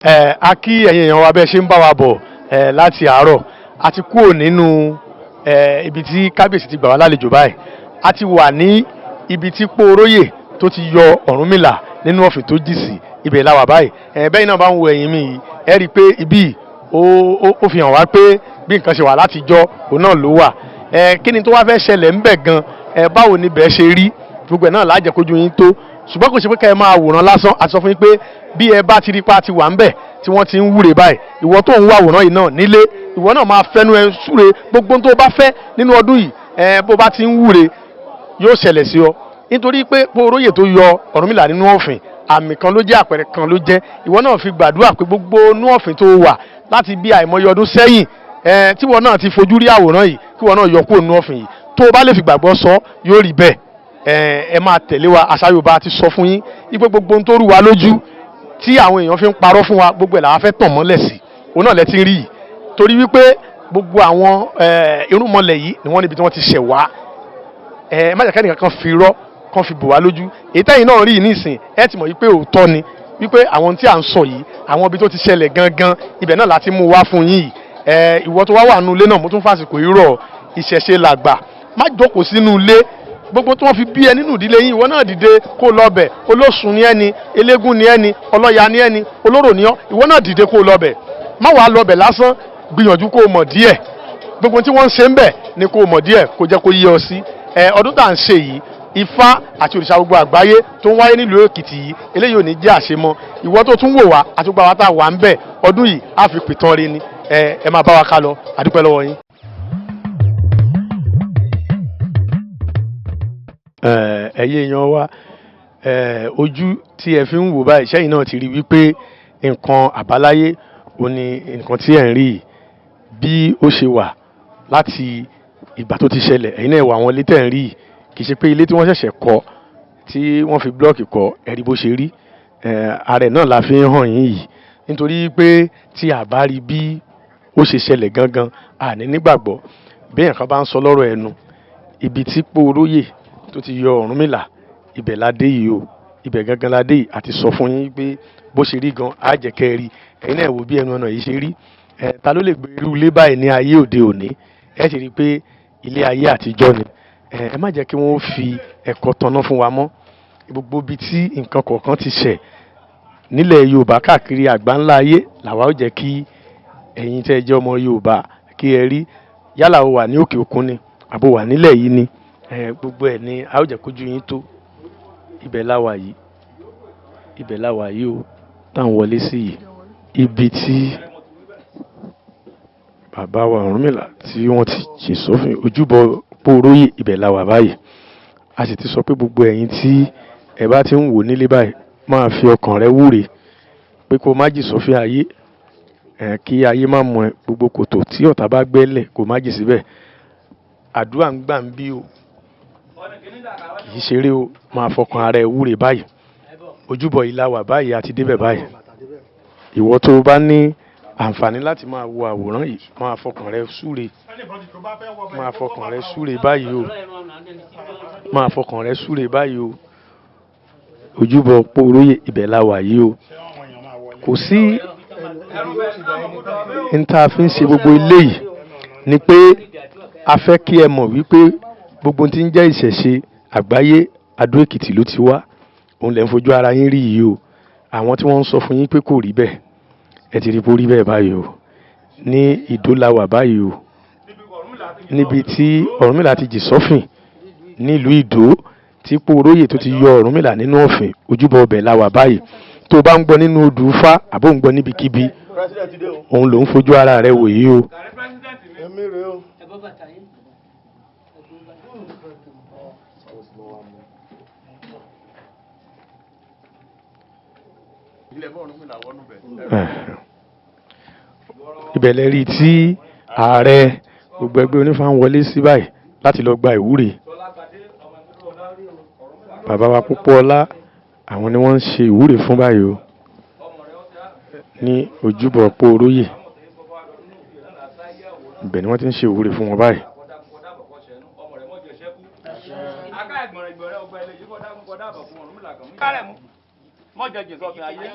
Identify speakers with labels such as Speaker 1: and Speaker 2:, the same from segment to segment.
Speaker 1: A kí ẹ̀yin èèyàn wa bẹ́ẹ̀ ṣe ń bá wa bọ̀ láti àárọ̀ a ti kúrò nínú ibi tí kábíyèsí ti gbà wá lálejò báyìí a ti wà ní ibi tí Póoróyè tó ti yọ Ọ̀rúnmìlà nínú ọ̀fìn tó jì sí ibẹ̀ la wà báyìí bẹ́ẹ̀ náà bá ń wo ẹ̀yìn mi yìí ẹ rí i pé ibí ó fi hàn wá pé bí nǹkan ṣe wà látijọ́ òun náà ló wà kí ni tó wá fẹ́ ṣẹlẹ̀ ńbẹ̀ gan báwo ni bẹ́ẹ̀ ṣe rí gbogbo ẹ̀ náà lájẹ kójú yín tó ṣùgbọ́n kò ṣe pé ká ẹ máa wòran lásán àti sọ fún yín pé bí ẹ bá ti rí pa ti wà ń bẹ̀ tí wọ́n ti ń wúre báyìí ìwọ tó ń wá àwòrán yìí náà nílé ìwọ náà máa fẹ́nu ẹ súre gbogbo tó bá fẹ́ nínú ọdún yìí bó bá ti ń wúre yóò ṣẹlẹ̀ sí ọ nítorí pé Póoróyè tó yọ Ọ̀rúnmìlà nínú ọ̀fìn àmì kan ló jẹ́ àpẹẹrẹ kan ló jẹ́ ìwọ náà fi gbàdúrà pé gbogbo inú ọ̀fìn tó wà láti bí àìmọye ọdún sẹ́yìn tí ìwọ náà ti fojú rí àwòrán yìí kí ìwọ náà yọ kúrò nínú ọ̀fìn yìí tó o bá lè fi gbàgbọ́ sọ yóò rí bẹ́ẹ̀ ẹ máa tẹ̀lé wa àṣà Yorùbá ti sọ fún yín wípé gbogbo ohun tó rú wa lójú tí àwọn èèyàn fi ń parọ́ fún wa gbogbo ẹ̀ làwa fẹ́ tàn mọ́lẹ̀ sí òun náà lẹ ti ń rí yìí torí wípé gbogbo àwọn irúnmọlẹ̀ yìí ni wọ́n níbi tí wọ́n ti ṣẹ̀ wá má jẹ́ kẹ́nìkan kan fi rọ́ kan fi bò wá lójú èyí tẹ́yìn náà rí yìí nísìn ẹ ti mọ̀ wípé òótọ́ ni wípé àwọn tí à ń sọ yìí àwọn ibi tó ti ṣẹlẹ̀ gangan ibẹ̀ náà láti mú wá fún yín yìí ìwọ tó wá wà nínú ilé náà mo tún fàsìkò irọ́ ìṣẹ̀ṣe làgbà má jókòó sínú ilé gbogbo tí wọ́n fi bí ẹ nínú ìdílé yín ìwọ náà dìde kó lọ́bẹ̀ olóṣùn ni ẹni eléégún ni ẹni ọlọ́ya ni ẹni olóró ni ọ ìwọ náà dìde kó lọ́bẹ̀ má wàá lọ́bẹ̀ lásán gbìyànjú kó mọ̀ díẹ̀ gbogbo tí wọ́n ń ṣe ń bẹ̀ ni kó mọ̀ díẹ̀ kó jẹ́ kó yé ọ sí ọdún tá à ń ṣe yìí Ifá àti òrìṣà gbogbo àgbáyé tó ń wáyé nílùú Èkìtì yìí eléyìí ò ní jẹ́ àṣemọ ìwọ tó tún wò wá àti gbogbo àwọn tá a wà ń bẹ̀ ọdún yìí á fi pìtàn rí ni ẹ máa bá wa ká lọ àdúpẹ́ lọ́wọ́ yín. Ẹ̀yin èèyàn wa ojú tí ẹ fi ń wò báyìí sẹ́yìn náà ti rí wípé nǹkan àbáláyé ò ní nǹkan tí ẹ̀ ń rí bí ó ṣe wà láti ìgbà tó ti ṣẹlẹ̀ ẹ̀yin náà wà àwọn ilé tẹ̀ ń rí kì í ṣe pé ilé tí wọ́n ṣẹ̀ṣẹ̀ kọ́ tí wọ́n fi blọ́ọ̀kì kọ́ ẹ̀rí bó ṣe rí ààrẹ náà la fi ń hàn yín yìí nítorí pé tí a bá rí bí ó ṣe ṣẹlẹ̀ gangan àní nígbàgbọ́ bí èèyàn kan bá ń sọ lọ́rọ̀ ẹnu ibi tí Póoróyè tó ti yọ Ọ̀rúnmìlà ibẹ̀ la dé yìí o ibẹ̀ gangan la dé yìí àti sọ fún yín pé bó ṣe rí gan á jẹ́ kẹ́ ẹ rí ẹ̀yin náà wò bí ẹnu ọ̀nà yìí ṣe rí ta ló lè gbé irú ilé báyìí ní ayé òde òní ẹ ti rí i pé ilé ayé àtijọ́ ni ẹ má jẹ́ kí wọ́n fi ẹ̀kọ́ tanná fún wa mọ́ gbogbo ibi tí nǹkan kọ̀ọ̀kan ti ṣẹ̀ nílẹ̀ Yorùbá káàkiri àgbáńlá ayé làwa ó jẹ́ kí ẹ̀yin tẹ́ ẹ jẹ́ ọmọ Yorùbá kí ẹ rí yálà ó wà ní òkè òkun ni àbò wà nílẹ̀ yìí ni gbogbo ẹ̀ ni a ó jẹ́ kójú yín tó ibẹ̀ la wà yìí ibẹ̀ la wà yìí o táwọn wọlé sí yìí ibi tí bàbá wa Ọ̀rúnmìlà tí wọ́n ti jì sófin ojúbọ Póoróyè ibẹ̀ la wà báyìí a sì ti sọ pé gbogbo ẹ̀yin tí ẹ bá ti ń wò nílé báyìí máa fi ọkàn rẹ wúre pé kó má jì sófin ayé kí ayé má mú ẹ gbogbo kòtò tí ọ̀tá bá gbẹ́lẹ̀ kó má jì síbẹ̀ àdúrà ń gbà ń bí o kì í ṣeré o máa fọkàn ara ẹ wúre báyìí ojúbọ yìí la wà báyìí àti débẹ̀ báyìí ìwọ tó bá ní àǹfààní láti máa wo àwòrán yìí máa fọkàn rẹ súre máa fọkàn rẹ súre báyìí o máa fọkàn rẹ súre báyìí o ojúbọ Póoróyè ibẹ̀ la wà yìí o kò sí n tá a fi ń ṣe gbogbo ilé yìí ni pé a fẹ́ kí ẹ mọ̀ wípé gbogbo tí ń jẹ́ ìṣẹ̀ṣe àgbáyé Adó Èkìtì ló ti wá òun lè ń fojú ara yín rí yìí o àwọn tí wọ́n ń sọ fún yín pé kò rí bẹ́ẹ̀ ẹ ti rí bó rí bẹ́ẹ̀ báyìí o ní Ìdó la wà báyìí o níbi tí Ọ̀rúnmìlà ti jì sọ́fìn nílùú Ìdó tí Póoróyè tó ti yọ Ọ̀rúnmìlà nínú ọ̀fìn ojúbọ ọbẹ̀ la wà báyìí tó bá ń gbọ́ nínú odù Ifá àbó ń gbọ́ níbikíbi òun ló ń fojú ara rẹ̀ wò yìí o. ibẹ̀ lẹ rí tí ààrẹ gbogbo ẹgbẹ́ onífá ń wọlé sí báyìí láti lọ gba ìwúre bàbá wa Pópóọlá àwọn ni wọ́n ń ṣe ìwúre fún báyìí o ní ojúbọ Póoróyè ibẹ̀ ni wọ́n ti ń ṣe ìwúre fún wọn báyìí.
Speaker 2: mọ̀jẹ̀ jìn sọ́fin ayé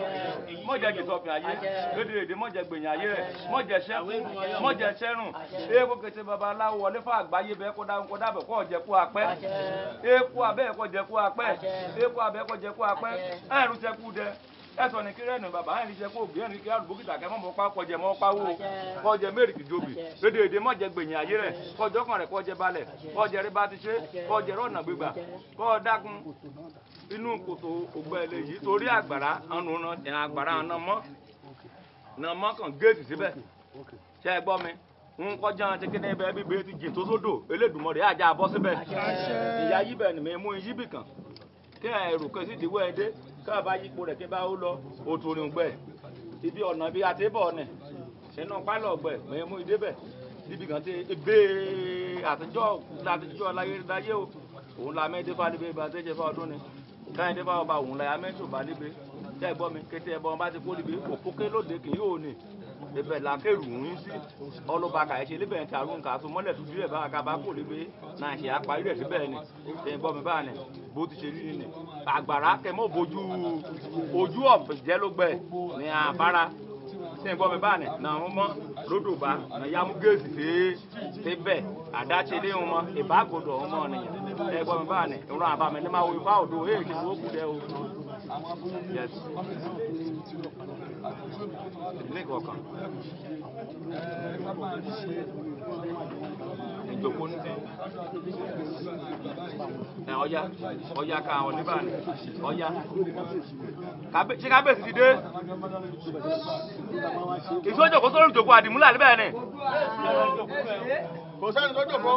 Speaker 2: mọ̀jẹ̀ jìn sọ́fin ayé lédèrèdè mọ̀jẹ̀ gbèyàn ayé rẹ̀ mọ̀jẹ̀ ṣẹ́kù mọ̀jẹ̀ ṣẹ́rùn eéko kété babaláwo wọlé fún àgbáyé bẹ́ẹ̀ kó dábọ̀ kó jẹ́ kó apẹ́ eéko abẹ́ kó jẹ́ kó apẹ́ eéko abẹ́ kó jẹ́ kó apẹ́ ẹ̀rù tẹ́kù dẹ ẹsọ ni kírẹ́nù bàbá ẹni jẹ́ kó òbí ẹni kí àdúgbò kìtà kẹ́ mọ́ pa kọjẹ mọ́ pawó kọjẹ mẹ́rìkì jòbì lédèèdè mọ̀jẹ̀ gbèyàn ayé rẹ̀ kọjọ́ kan rẹ̀ kọjẹ balẹ̀ kọjẹ rí bá ti ṣe kọjẹ rọ̀nà gbígbà kọ́ dákun inú kòtò ògbẹ́lẹ̀ yìí torí àgbàrá nàmọ́ kan géètì síbẹ̀ ṣe é gbọ́ mi ń kọjá ti kéde ibẹ̀ bíbélì ti jìn tó sódò Elédùmarè àjà bọ́ síbẹ̀ ìyá yí bẹ̀ nìmẹ̀ mú yí bì kan kí ẹrù kan sì dìwọ́ ẹ dé ká bá yípo rẹ̀ kí bá ó lọ òtòrìn gbẹ ibi ọ̀nà bí àtẹ́bọ̀ ọ̀nẹ̀ sínú pálọ̀ gbẹ mẹ̀ mú ìdébẹ̀ níbi kan tí ebe àtijọ́ láyé o òun la mẹ́tẹ́ fà níbi ìbá tẹ́jẹ́ fà ọdún ni káyọ̀ tẹ́fà ọba òun la mẹ́tò bá níbi tẹ́ gbọ́ mi kété ẹbọn bá ti kó níbi òkókè lóde kì yóò ní ibẹ̀ la kéèrú ń sí ọlọ́ba kàyẹ́ ṣe níbẹ̀ ń ta àrùn kàtó mọ́lẹ̀ tuntun rẹ̀ bá akaba kò níbi náà ṣe àparí rẹ̀ síbẹ̀ ni tẹ́ gbọ́ mi báà ní bó ti ṣe rí ni àgbàrá kẹmọ́ bojú ojú ọ̀bẹ̀jẹ́ ló gbẹ ní àbára tẹ́ gbọ́ mi báà ní náà wọ́n mọ́ lódò bá náà yá mú géèsì síbẹ̀ àdáṣe lé wọn mọ́ ìbágbọ́dọ̀ wọn mọ́ nìyẹn tẹ́ gbọ́ mi báà ní ìrún àbámẹ́ ní máa wo ifá òdo èyí kí wọ́n kú dẹ́ o. Yes. Ní kọ̀ọ̀kan. Ìjòkó ní tẹ́. Ọya ká àwọn níbà ní. Ọya. Ṣé kábíyèsí ti dé? Ìṣòjò kó sórí ìjòkó àdìmúlà níbẹ̀ ni. Kò sẹ́ni tó jòkó.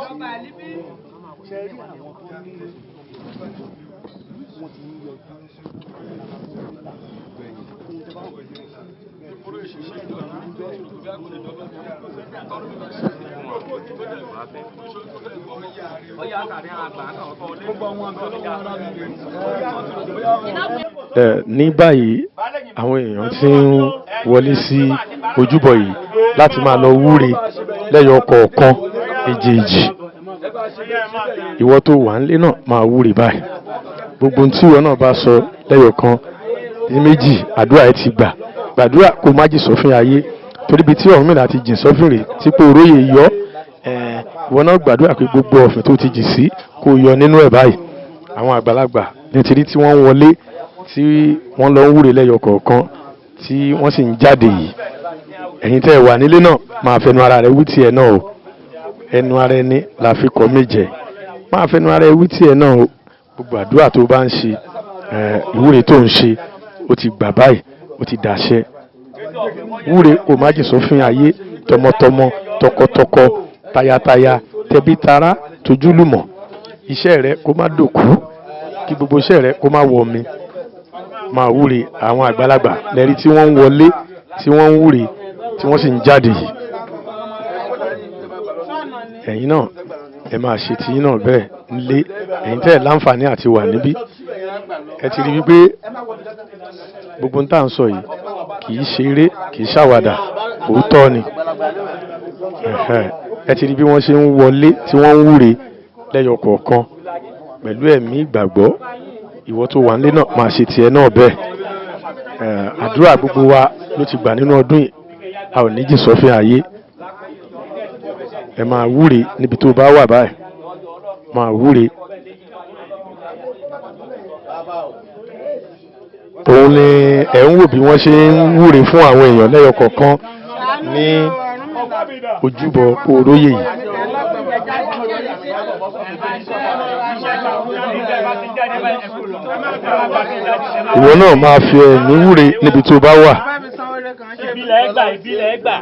Speaker 2: Ṣé rí àwọn tó ní wọ́n ti ń yọ
Speaker 1: ní báyìí àwọn èèyàn ti ń wọlé sí ojúbọ yìí láti máa lọ wúre lẹ́yọ kọ̀ọ̀kan èjèèjì. Ìwọ tó wà nílé náà máa wúre báyìí. Gbogbo tí ìwọ náà bá sọ lẹ́yọ kan ní méjì àdúrà ẹ ti gbà. Gbàdúrà kó má jì sọ́fìn ayé torí ibi tí Ọ̀rúnmìlà ti jìn sọ́fìn rè tí pé oróyè yọ ìwọ náà gbàdúrà pé gbogbo ọ̀fìn tó ti jì sí kó yọ nínú ẹ̀ báyìí. Àwọn àgbàlagbà nítorí tí wọ́n wọlé tí wọ́n lọ ń wúre lẹ́yọ kọ̀ọ̀kan tí wọ́n sì ń jáde yìí. Ẹ̀yin tẹ́ ẹ wà nílé náà máa fẹnu ara rẹ wí tiẹ̀ náà o. Ẹnu ara ẹni la fi kọ́ méje. Máa fẹnu ara ẹ wí tiẹ̀ náà o. Gbogbo àdúrà tó bá ń ṣe ìwúre tó ń ṣe ó ti gbà báyìí ó ti dàṣẹ. Wúre kó má jì sọ́fìn ayé tọmọtọmọ tọkọtọkọ tayataya tẹbítara tójúlùmọ̀. Iṣẹ́ rẹ kó má dòkú kí gbogbo iṣẹ́ rẹ kó má wọ mi. Máa wúre àwọn àgbàlagbà lẹ́rí tí wọ́n ń wọlé tí wọ́n ń wúre tí wọ́n sì ń jáde yìí. Ẹ̀yin náà ẹ máa ṣe tiyín náà bẹ́ẹ̀ nílé. Ẹ̀yin tẹ́ ẹ̀ láǹfààní àti wà níbí ẹ ti rí wípé gbogbo ń tà ń sọ yìí kì í ṣeré kì í ṣàwàdà òótọ́ ni. Ẹ ti rí bí wọ́n ṣe ń wọlé tí wọ́n ń wúre lẹ́yọ kọ̀ọ̀kan pẹ̀lú ẹ̀mí ìgbàgbọ́. Ìwọ tó wà nílé náà máa ṣe tiẹ̀ náà bẹ́ẹ̀. Àdúrà gbogbo wa ló ti gbà nínú ọdún yìí. A ò ní jì sọ́fìn ayé. Ẹ máa wúre níbi tó bá wà báyìí. Máa wúre. Òun ni ẹ̀ ń wò bí wọ́n ṣe ń wúre fún àwọn èèyàn lẹ́yọ kọ̀ọ̀kan ní ojúbọ oróyè yìí. Ìwọ náà máa fi ẹ̀mí wúre níbi tó bá wà.
Speaker 3: Ìbílẹ̀ ẹgbà.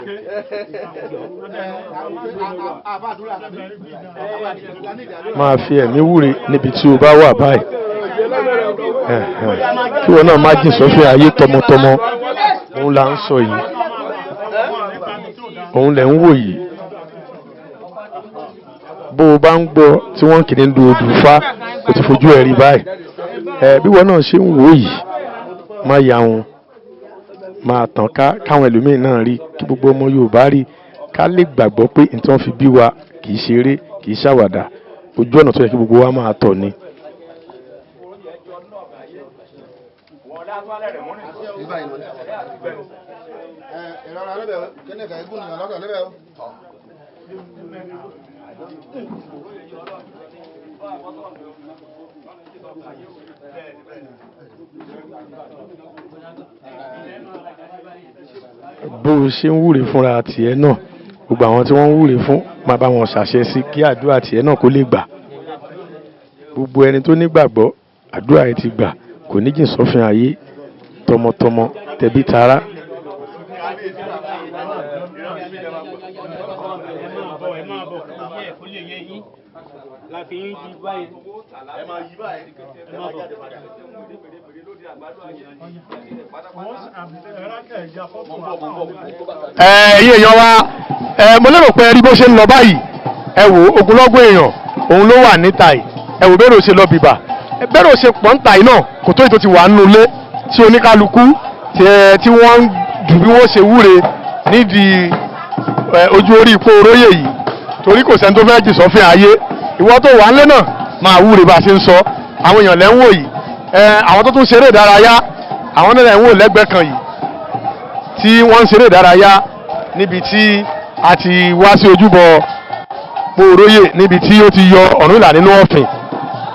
Speaker 1: Máa fi ẹ̀mí wúre níbi tí o bá wà báyìí. Kí ìwọ náà má jìn sọ́fìn ayé tọmọtọmọ. Òun là ń sọ yìí. Òun lẹ̀ ń wò yìí. Bó o bá ń gbọ́ tí wọ́n kì í lu odù fá o ti fojú ẹ̀ rí báyìí. Bí ìwọ náà ṣe ń wò yìí má ya wọn. Máa tàn káwọn ẹlòmíín náà rí kí gbogbo ọmọ Yorùbá rí ká lè gbàgbọ́ pé nǹkan fi bí wa kì í ṣeré kì í ṣàwàdà ojú ọ̀nà tó yẹ kí gbogbo wa máa tọ̀ ni. bó o ṣe ń wúre fúnra tiẹ̀ náà gbogbo àwọn tí wọ́n ń wúre fún máa bá wọn ṣàṣẹ sí kí àdúrà tiẹ̀ náà kó lè gbà gbogbo ẹni tó nígbàgbọ́ àdúrà ẹ ti gbà kò ní jìn sọ́fin ayé tọmọtọmọ tẹbí tará. ẹ̀yin èèyàn wa mo lérò pé ẹ rí bó ṣe ń lọ báyìí ẹ wò ogunlọ́gọ̀ èèyàn òun ló wà níta yìí ẹ wò bẹ́ẹ̀rẹ̀ ò ṣe lọ bìbà bẹ́ẹ̀rẹ̀ ò ṣe pọ̀ ń ta yìí náà kò tó ètò ti wà nínú ilé tí oníkálukú tí wọ́n ń dù bí wọ́n ṣe wúre nídìí ojú orí ipò oróyè yìí torí kò sẹ́ni tó fẹ́ jì sọ́fìn ayé ìwọ tó wà nílé náà máa wúre bá a ṣe ń sọ àwọn èèyàn lẹ́ ń wò yìí àwọn tó tún ṣeré ìdárayá àwọn náà lẹ́ ń wò lẹ́gbẹ̀ẹ́ kan yìí tí wọ́n ń ṣeré ìdárayá níbi tí a ti wá sí ojúbọ pòróyè níbi tí ó ti yọ Ọ̀rúnmìlà nínú ọ̀fìn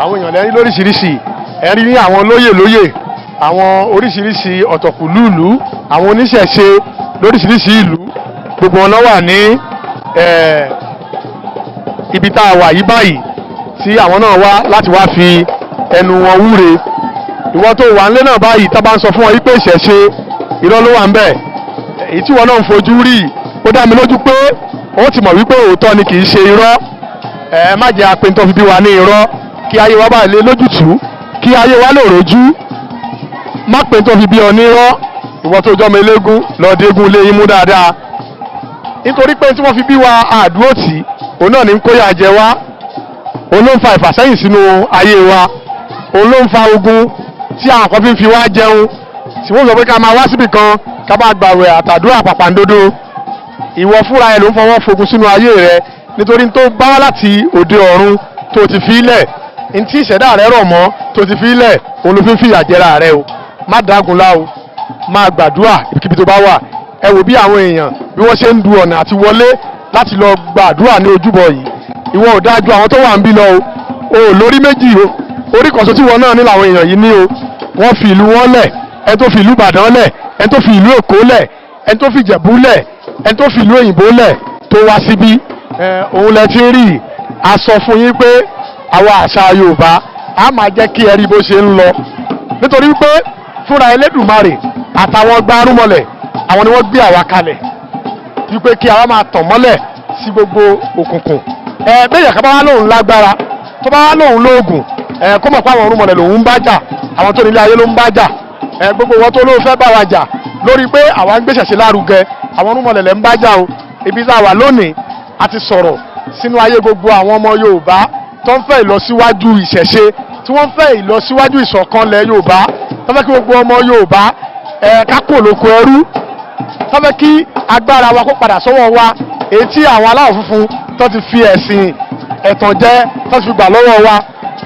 Speaker 1: àwọn èèyàn lẹ́rí lóríṣiríṣi ẹ̀rí ní àwọn lóyè àwọn oríṣiríṣi ọ̀tọ̀kùlúùlú àwọn oníṣẹ̀ṣe lóríṣiríṣi ìlú gbogbo wọn wà ní ibi tá a wà yí báyìí tí àwọn náà wá láti wá fi ẹnu wọn wúre ìwọ tó wà nílé náà báyìí tá bá ń sọ fún wọn yí pé ìṣẹ̀ṣe irọ́ ló wà ń bẹ̀ èyí tí wọn náà ń fojú rí ó dá mi lójú pé ó ti mọ̀ wípé òótọ́ ni kì í ṣe irọ́ má jẹ́ apẹ̀ntọ́ fi bí wa ní irọ́ kí ayé wa bá lè lójútùú kí ayé wa lè rojú má pẹ̀ntọ́ fi bí ọ ní irọ́ ìwọ tó jọmọ eléégún lọ́ọ́ dégún lé yín mú dáadáa nítorí pé tí wọ́n fi bí wa àdúró tì òun náà ní ń kóyà jẹ wá òun ló ń fa ìfàsẹ́yìn sínú ayé wa òun ló ń fa ogun tí àwọn kan fi ń fi wá jẹun tí wọ́n sọ pé ká máa wá síbì kan ká máa gbàwẹ̀ àtàdúrà pàpàǹdodo ìwọ fúnra ẹ ló ń fọwọ́ fogun sínú ayé rẹ nítorí tó bá wá láti òde ọ̀run tó ti fi ilẹ̀ ntí ìṣẹ̀dá rẹ rọ̀ mọ́ tó ti fi ilẹ̀ òun ló fi ń fìyà jẹra rẹ o má dágun lá o máa gbàdúrà ibikíbi tó bá wà ẹ wò bí àwọn èèyàn bí wọ́n ṣe ń du ọ̀nà àti wọlé láti lọ gbàdúrà ní ojúbọ yìí ìwọ ò dájú àwọn tó wà ń bí lọ o ò lórí méjì o orí kan so tí wọn náà ní làwọn èèyàn yìí ní o wọ́n fi ìlú wọn lẹ̀ ẹ tó fi ìlú Ìbàdàn lẹ̀ ẹ tó fi ìlú Èkó lẹ̀ ẹ tó fi Ìjẹ̀bú lẹ̀ ẹ tó fi ìlú òyìnbó lẹ̀ tó wá síbí òun lẹ ti rí a sọ fún yín pé àwa àṣà Yorùbá a máa jẹ́ kí ẹ rí bó ṣe ń lọ nítorí pé fúnra Elédùmarè àtàwọn gbárùmọ̀lẹ̀ àwọn ni wọ́n gbé àwa kalẹ̀ wípé kí àwa máa tàn mọ́lẹ̀ sí gbogbo òkùnkùn bẹ́ẹ̀ ká bá wá lóhùn lágbára tó bá wá lóhùn lóògùn kó mọ̀ pé àwọn orúmọlẹ̀ lòun ń bá jà àwọn tó nílé ayé ló ń bá jà gbogbo wọn tó ló fẹ́ bá wa jà lórí pé àwa ń gbéṣẹ̀ṣe lárugẹ àwọn orúmọlẹ̀ lẹ́ ń bá jà o ibi tá a wà lónìí a ti sọ̀rọ̀ sínú ayé gbogbo àwọn ọmọ Yorùbá tó ń fẹ́ ìlọsíwájú ìṣẹ̀ṣe tí wọ́n fẹ́ ìlọsíwájú ìṣọ̀kanlẹ̀ Yorùbá tó fẹ́ kí gbogbo ọmọ Yorùbá ká kúrò lóko ẹrú tó fẹ́ kí agbára wa kó padà sọ́wọ́ wa èyí tí àwọn aláwọ̀ funfun tó ti fi ẹ̀sìn ẹ̀tànjẹ tó ti fi gbà lọ́wọ́ wa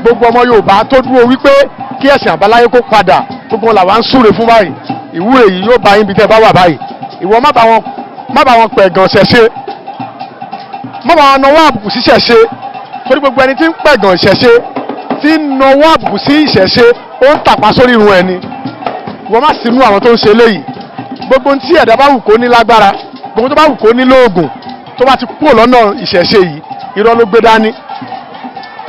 Speaker 1: gbogbo ọmọ Yorùbá tó dúró wípé kí ẹ̀sìn àbáláyé kó padà gbogbo wọn làwa ń súre fún báyìí ìwúre yìí yóò bá yín bí tẹ́ bá wà báyìí ìwọ má bá wọn pẹ̀gàn ṣẹ̀ṣe má bá wọn nawọ́ àbùkù sí ṣẹ̀ṣe torí gbogbo ẹni tí ń pẹ̀gàn ìṣẹ̀ṣe tí ń nawọ́ àbùkù sí ìṣẹ̀ṣe ó ń tàpá sórí irun ẹni wọ́n má sínú àwọn tó ń ṣe léyìí gbogbo tí ẹ̀dá bá wù kó ní lágbára gbogbo tó bá wù kó ní lóògùn tó bá ti kúrò lọ́nà ìṣẹ̀ṣe yìí irọ́ ló gbé dání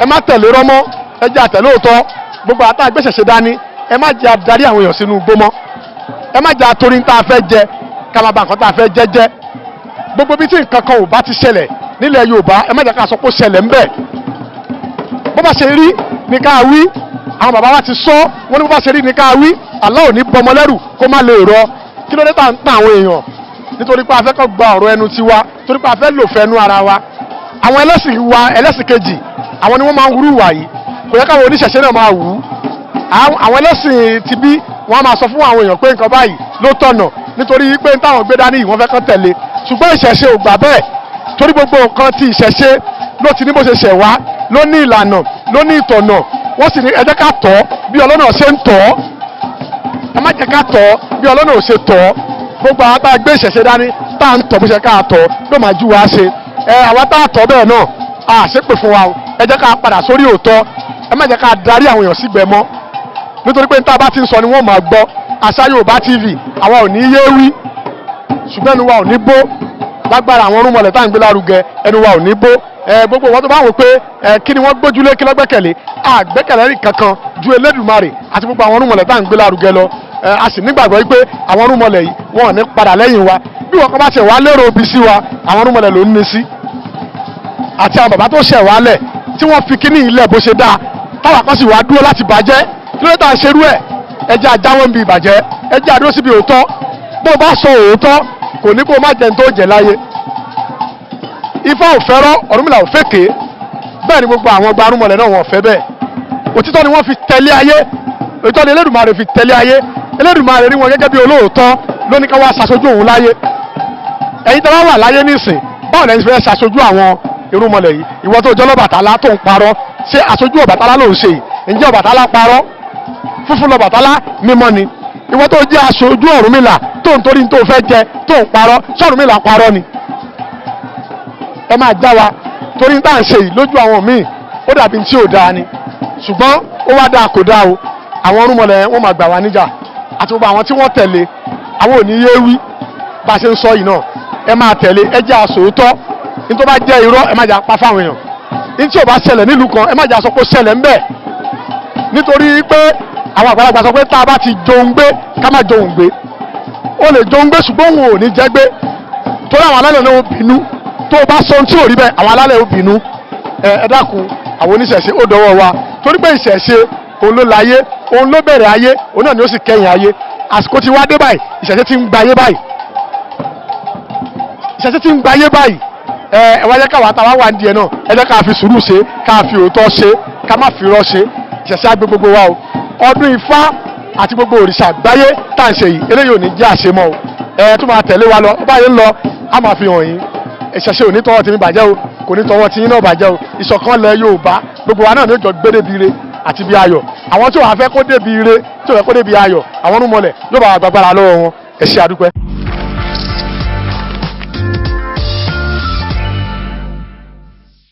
Speaker 1: ẹ má tẹ̀lé rọ́mọ́ ẹ jẹ́ àtẹ̀lé òótọ́ gbogbo àtà gbéṣẹ̀ṣe dání ẹ má jẹ́ adarí àwọn èèyàn sínú igbó mọ́ ẹ má jẹ́ atorí tá a fẹ́ jẹ ká má ba nǹkan tá a fẹ́ jẹ́ gbogbo bí tí nǹkan kan ò bá ti ṣẹlẹ̀ nílẹ̀ Yorùbá ẹ má jẹ́ ká sọ pé ó ṣẹlẹ̀ ń bẹ̀ bó bá ṣe rí ní ká wí àwọn bàbá wa ti sọ wọ́n ní bó bá ṣe rí ní ká wí Allah ò ní bọmọ lẹ́rù kó má lè rọ kí ló dé tá ń tàn àwọn èèyàn nítorí pé a fẹ́ kọ́ gba ọ̀rọ̀ ẹnu tiwa torí pé a fẹ́ lò fẹ́nu ara wa àwọn ẹlẹ́sìn wa ẹlẹ́sìn kejì àwọn ni wọ́n máa ń wúrú wà yìí kò yẹ káwọn oníṣẹ̀ṣe náà máa wù ú àwọn ẹlẹ́sìn ti bí wọ́n á máa sọ fún àwọn èèyàn pé nǹkan báyìí ló tọ̀nà nítorí pé táwọn gbé dání yìí wọ́n fẹ́ kán tẹ̀lé ṣùgbọ́n ìṣẹ̀ṣe ò gbà bẹ́ẹ̀ torí gbogbo nǹkan ti ìṣẹ̀ṣe ló ti ní bó ṣe ṣẹ̀ wá ló ní ìlànà ló ní ìtọ̀nà wọ́n sì ní ẹ jẹ́ ká tọ̀ bí Ọlọ́run ṣe ń tọ̀ ẹ jẹ́ ká tọ̀ bí ọlọ́nà ò ṣe tọ̀ gbogbo àwọn tá a gbé ìṣẹ̀ṣe dání tá à ń tọ̀ bó ṣe ká tọ̀ ló máa ju wa ṣe àwọn tá a tọ̀ bẹ́ẹ̀ náà a ṣépè fún wa o ẹ jẹ́ ká padà sórí òótọ́ ẹ má jẹ́ ká darí àwọn èèyàn sígbẹ́ mọ́ nítorí pé níta bá ti ń sọ ni wọ́n máa gbọ́ àṣà Yorùbá TV àwa ò ní yé wí ṣùgbọ́n ẹnu wa ò ní bó lágbára àwọn orúnmọlẹ̀ tá à ń gbé lárugẹ ẹnu wa ò ní bó gbogbo wọn tó bá wò pé kí ni wọ́n gbójúlé kí lọ́gbẹ́kẹ̀lé àgbẹ́kẹ̀lé rí kankan ju Elédùmarè àti gbogbo àwọn orúnmọlẹ̀ tá à ń gbé lárugẹ lọ a sì nígbàgbọ́ wípé àwọn orúnmọlẹ̀ yìí wọn ò ní padà lẹ́yìn wa bí wọn kọ́ bá tiẹ̀ wá lérò ibi sí wa àwọn orúnmọlẹ̀ ló ń ní sí àti àwọn bàbá tó ṣẹ̀ wálẹ̀ tí wọ́n fi kíní ilẹ̀ bó ṣe dáa táwa kan sì wá dúró láti bàjẹ́ kí ló dé tá à ń ṣerú ẹ̀ ẹjẹ́ àjáwọ́ ń bi ìbàjẹ́ ẹjẹ́ àdúró síbi òótọ́ bó o bá sọ òótọ́ kò ní kó o má jẹun tó jẹ láyé Ifá ò fẹ́rọ́ Ọ̀rúnmìlà ò fèké bẹ́ẹ̀ ni gbogbo àwọn gbarúmọlẹ̀ náà wọ́n fẹ́ bẹ́ẹ̀ òtítọ́ ni wọ́n fi tẹ̀lé ayé òtítọ́ ni Elédùmarè fi tẹ̀lé ayé Elédùmarè rí wọn gẹ́gẹ́ bí olóòótọ́ ló ní ká wá ṣaṣojú òun láyé ẹ̀yin tó bá wà láyé nísìn báwo lẹ́yìn fẹ́ ṣaṣojú àwọn irúnmọlẹ̀ yìí ìwọ tó jẹ́ Ọbàtálá tó ń parọ́ ṣé aṣojú Ọbàtálá ló ń ṣe yìí ǹjẹ́ Ọbàtálá parọ́ fúnfún l'Ọbàtálá mímọ́ ni ìwọ tó jẹ́ aṣojú Ọ̀rúnmìlà tó ń torí tó fẹ́ jẹ tó ń parọ́ ṣọ́rúnmìlà parọ́ ni ẹ máa já wa torí tá à ń ṣe yìí lójú àwọn míì ó dàbí tí ò dáa ni ṣùgbọ́n ó wá dáa kò dáa o àwọn irúnmọlẹ̀ wọ́n máa gbà wá níjà àti gbogbo àwọn tí wọ́n tẹ̀lé àwọn ò ní yé wí bá a ṣe ń sọ yìí náà ẹ máa tẹ̀lé ẹ jẹ́ àsòótọ́ ní tó bá jẹ́ irọ́ ẹ má jà pa fáwọn èèyàn ní tí ò bá ṣẹlẹ̀ nílùú kan ẹ má jà sọ pé ó ṣẹlẹ̀ ń bẹ̀ nítorí pé àwọn àgbàlagbà sọ pé tá a bá ti johun gbé ká má johun gbé ó lè johun gbé ṣùgbọ́n òun ò ní jẹ́ gbé torí àwọn alálẹ̀ náà ó bínú tó o bá sọ ohun tí ò rí bẹ́ẹ̀ àwọn alálẹ̀ ó bínú ẹ dákun àwọn oníṣẹ̀ṣe ó dọwọ́ wa torí pé ìṣẹ̀ṣe òun ló láyé òun ló bẹ̀rẹ̀ ayé òun náà ni ó sì kẹ́yìn ayé àsìkò ti wá dé báyìí ìṣẹ̀ṣe ti ń gbayé báyìí ìṣẹ̀ṣe ti ń gbayé báyìí ẹ wá jẹ́ káwa táwa wà ní díẹ̀ náà ẹ jẹ́ ká fi sùúrù ṣe ká fi òótọ́ ṣe ká má fi irọ́ ṣe ìṣẹ̀ṣe á gbé gbogbo wa o ọdún Ifá àti gbogbo òrìṣà àgbáyé tá à ń ṣe yìí eléyìí ò ní jẹ́ àṣemọ́ o tó máa tẹ̀lé wa lọ ó báyìí ń lọ á máa fi hàn yín ìṣẹ̀ṣe ò ní tọwọ́ tèmi bàjẹ́ o kò ní tọwọ́ tiyín náà bàjẹ́ o ìṣọ̀kan lẹ Yorùbá gbogbo wa náà ní ìjọ gbé débi ire àti bí ayọ̀ àwọn tí wàá fẹ́ kó débi ire tí ò fẹ́ kó débi ayọ̀ àwọn orúnmọlẹ̀ yóò bá wa gbàgbára lọ́wọ́ wọn ẹ ṣé àdúpẹ́.